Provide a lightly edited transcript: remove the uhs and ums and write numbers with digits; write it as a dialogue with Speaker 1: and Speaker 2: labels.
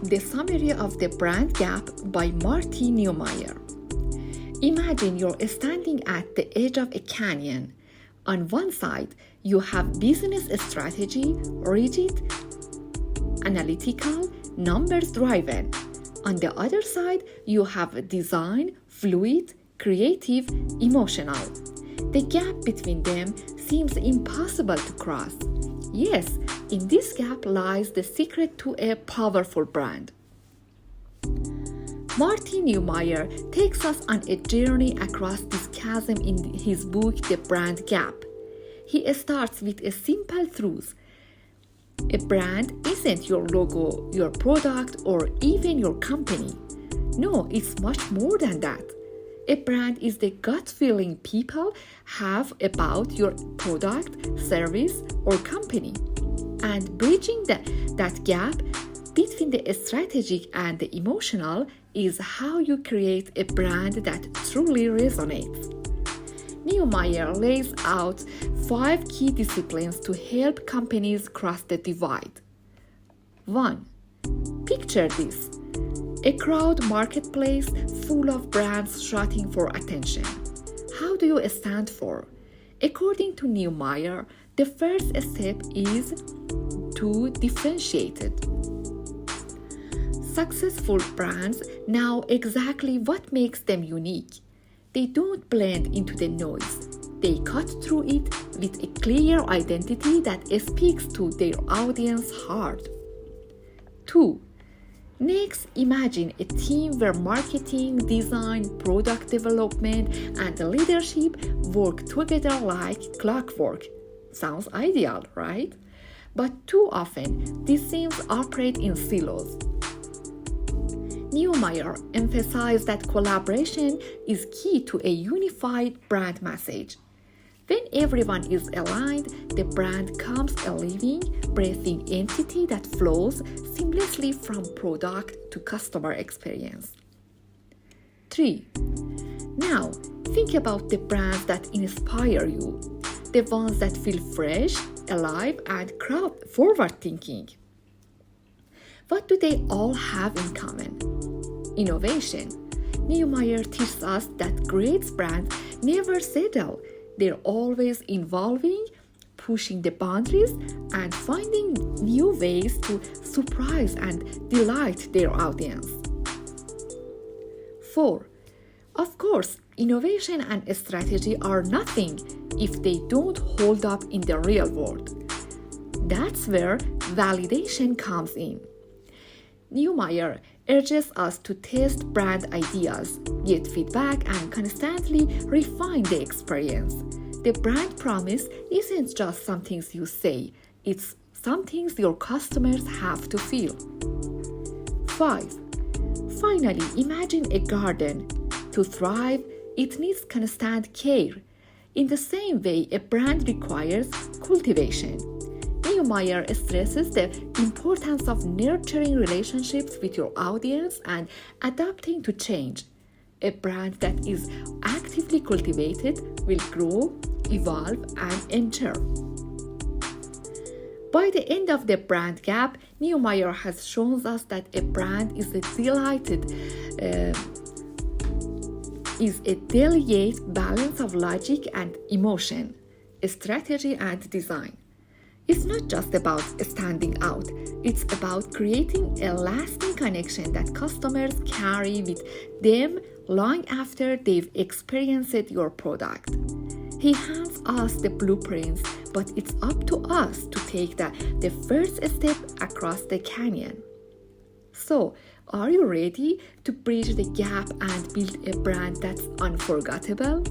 Speaker 1: The Summary of the Brand Gap by Martin Neumeyer. Imagine you're standing at the edge of a canyon. On one side, you have business strategy, rigid, analytical, numbers-driven. On the other side, you have design, fluid, creative, emotional. The gap between them seems impossible to cross. Yes, in this gap lies the secret to a powerful brand. Martin Neumeyer takes us on a journey across this chasm in his book, The Brand Gap. He starts with a simple truth. A brand isn't your logo, your product, or even your company. No, it's much more than that. A brand is the gut feeling people have about your product, service, or company. And bridging that gap between the strategic and the emotional is how you create a brand that truly resonates. Neumeyer lays out 5 key disciplines to help companies cross the divide. 1. Picture this. A crowd marketplace full of brands shouting for attention. How do you stand for? According to Neumeyer, the first step is to differentiate it. Successful brands know exactly what makes them unique. They don't blend into the noise. They cut through it with a clear identity that speaks to their audience hard. 2. Next, imagine a team where marketing, design, product development, and leadership work together like clockwork. Sounds ideal, right? But too often, these teams operate in silos. Neumeyer emphasized that collaboration is key to a unified brand message. When everyone is aligned, the brand becomes a living, breathing entity that flows seamlessly from product to customer experience. 3. Now, think about the brands that inspire you, the ones that feel fresh, alive, and forward-thinking. What do they all have in common? Innovation. Neumeyer teaches us that great brands never settle. They're always evolving, pushing the boundaries, and finding new ways to surprise and delight their audience. 4. Of course, innovation and strategy are nothing if they don't hold up in the real world. That's where validation comes in. Neumeyer urges us to test brand ideas, get feedback, and constantly refine the experience. The brand promise isn't just some things you say, it's some things your customers have to feel. 5. Finally, imagine a garden. To thrive, it needs constant care. In the same way, a brand requires cultivation. Neumeyer stresses the importance of nurturing relationships with your audience and adapting to change. A brand that is actively cultivated will grow, evolve, and endure. By the end of the brand gap, Neumeyer has shown us that a brand is a delicate balance of logic and emotion, strategy and design. It's not just about standing out, it's about creating a lasting connection that customers carry with them long after they've experienced your product. He hands us the blueprints, but it's up to us to take the first step across the canyon. So, are you ready to bridge the gap and build a brand that's unforgettable?